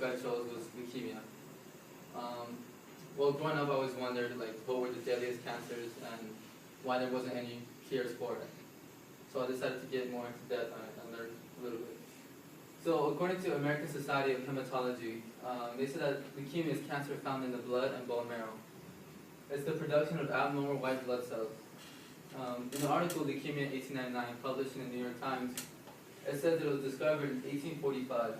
topic I chose was leukemia. Well, growing up, I always wondered like what were the deadliest cancers and why there wasn't any cures for it. So I decided to get more into depth on it and learn a little bit. So according to American Society of Hematology, they said that leukemia is cancer found in the blood and bone marrow. It's the production of abnormal white blood cells. In the article Leukemia 1899, published in the New York Times, it says that it was discovered in 1845.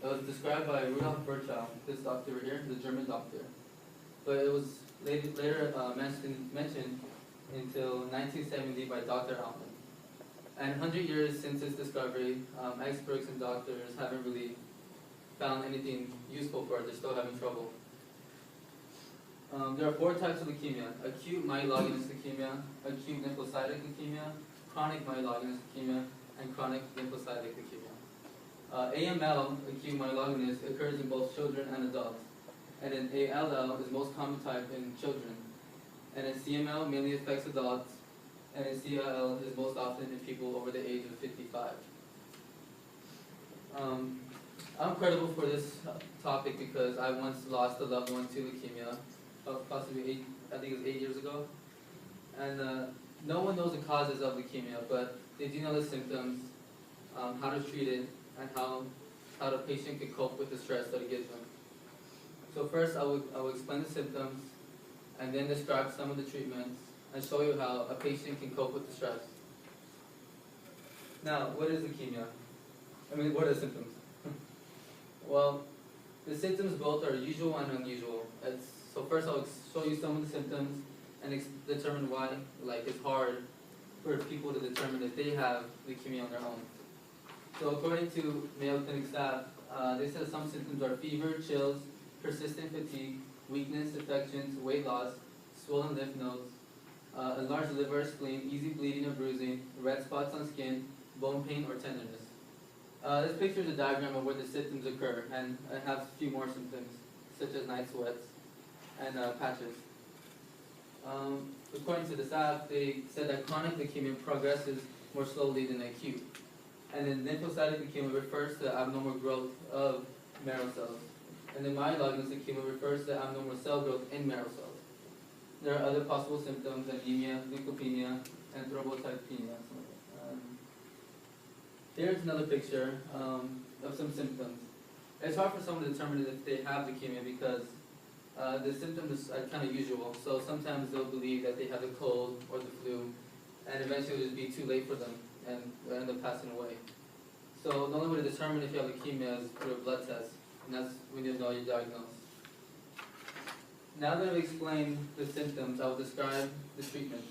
It was described by Rudolf Virchow, this doctor right here, the German doctor. But it was later mentioned until 1970 by Dr. Altman. And 100 years since its discovery, experts and doctors haven't really found anything useful for it. They're still having trouble. There are 4 types of leukemia: acute myelogenous leukemia, acute lymphocytic leukemia, chronic myelogenous leukemia, and chronic lymphocytic leukemia. AML, acute myelogenous, occurs in both children and adults, and then ALL is the most common type in children, and then CML mainly affects adults, and then CLL is most often in people over the age of 55. I'm credible for this topic because I once lost a loved one to leukemia, possibly I think it was 8 years ago, and no one knows the causes of leukemia, but they do know the symptoms, how to treat it, and how the patient can cope with the stress that it gives them. So first, I will explain the symptoms, and then describe some of the treatments, and show you how a patient can cope with the stress. Now, what is leukemia? What are the symptoms? Well, the symptoms both are usual and unusual. So first, I'll show you some of the symptoms and determine why. Like, it's hard for people to determine if they have leukemia on their own. So according to Mayo Clinic staff, they said some symptoms are fever, chills, persistent fatigue, weakness, infections, weight loss, swollen lymph nodes, enlarged liver, spleen, easy bleeding or bruising, red spots on skin, bone pain or tenderness. This picture is a diagram of where the symptoms occur, and it has a few more symptoms, such as night sweats and patches. According to the staff, they said that chronic leukemia progresses more slowly than acute. And then lymphocytic leukemia refers to abnormal growth of marrow cells. And then myelogenous leukemia refers to abnormal cell growth in marrow cells. There are other possible symptoms: anemia, leukopenia, and thrombocytopenia. Here's another picture of some symptoms. It's hard for someone to determine if they have leukemia because the symptoms are kind of usual. So sometimes they'll believe that they have a cold or the flu, and eventually it'll just be too late for them, and they'll end up passing away. So the only way to determine if you have leukemia is through a blood test, and that's when you'll know you're diagnosed. Now that I've explained the symptoms, I will describe the treatment.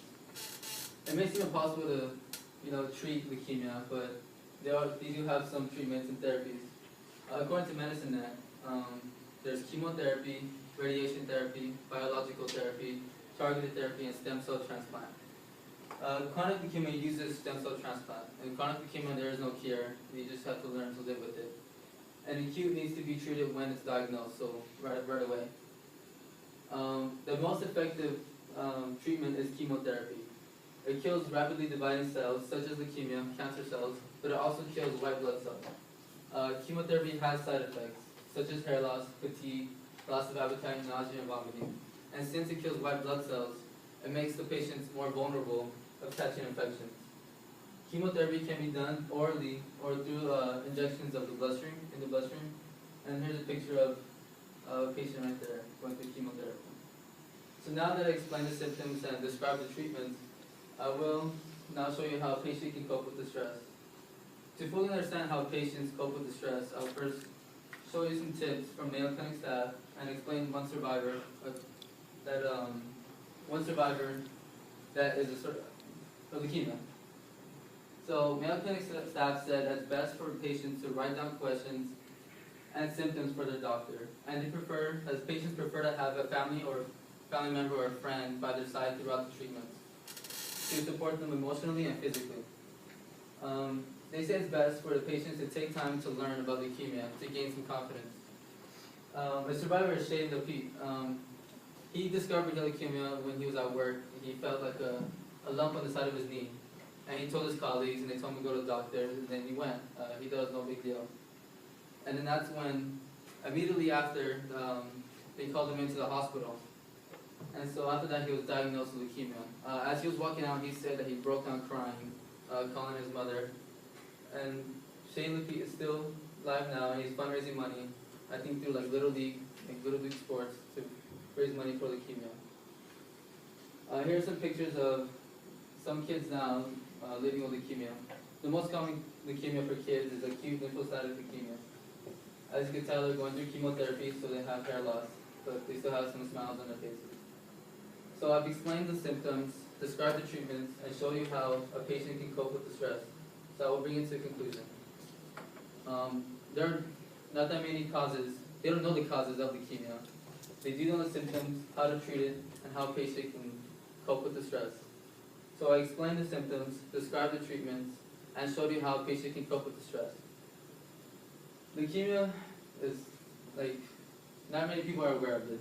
It may seem impossible to, treat leukemia, but they do have some treatments and therapies. According to MedicineNet, there's chemotherapy, radiation therapy, biological therapy, targeted therapy, and stem cell transplant. Chronic leukemia uses stem cell transplant. In chronic leukemia, there is no cure. You just have to learn to live with it. And acute needs to be treated when it's diagnosed, so right away. The most effective treatment is chemotherapy. It kills rapidly dividing cells, such as leukemia, cancer cells, but it also kills white blood cells. Chemotherapy has side effects, such as hair loss, fatigue, loss of appetite, nausea, and vomiting. And since it kills white blood cells, it makes the patients more vulnerable of catching infections. Chemotherapy can be done orally or through injections of the bloodstream, And here's a picture of a patient right there going through chemotherapy. So now that I explained the symptoms and described the treatments, I will now show you how a patient can cope with the stress. To fully understand how patients cope with the stress, I'll first show you some tips from Mayo Clinic staff and explain one survivor that is a leukemia. So Mayo Clinic staff said it's best for patients to write down questions and symptoms for their doctor, and patients prefer to have a family member or a friend by their side throughout the treatments to support them emotionally and physically. They say it's best for the patients to take time to learn about leukemia to gain some confidence. A survivor is Shane Lapete. He discovered leukemia when he was at work. He felt like a lump on the side of his knee. And he told his colleagues, and they told him to go to the doctor, and then he went. He thought it was no big deal. And then that's when immediately after, they called him into the hospital. And so after that, he was diagnosed with leukemia. As he was walking out, he said that he broke down crying, calling his mother. And Shane Luke is still alive now, and he's fundraising money, I think through like Little League sports to raise money for leukemia. Here are some pictures of some kids now living with leukemia. The most common leukemia for kids is acute lymphocytic leukemia. As you can tell, they're going through chemotherapy, so they have hair loss, but they still have some smiles on their faces. So I've explained the symptoms, described the treatments, and showed you how a patient can cope with the stress. So I will bring it to a conclusion. There are not that many causes. They don't know the causes of leukemia. They do know the symptoms, how to treat it, and how a patient can cope with the stress. So I explained the symptoms, described the treatments, and showed you how a patient can cope with the stress. Leukemia is like, not many people are aware of it.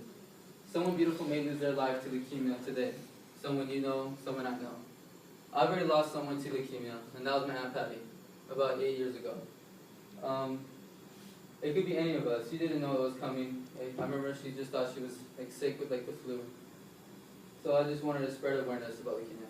Someone beautiful may lose their life to leukemia today. Someone you know, someone I know. I've already lost someone to leukemia, and that was my Aunt Patty, about 8 years ago. It could be any of us. She didn't know it was coming. I remember she just thought she was like sick with like the flu. So I just wanted to spread awareness about leukemia.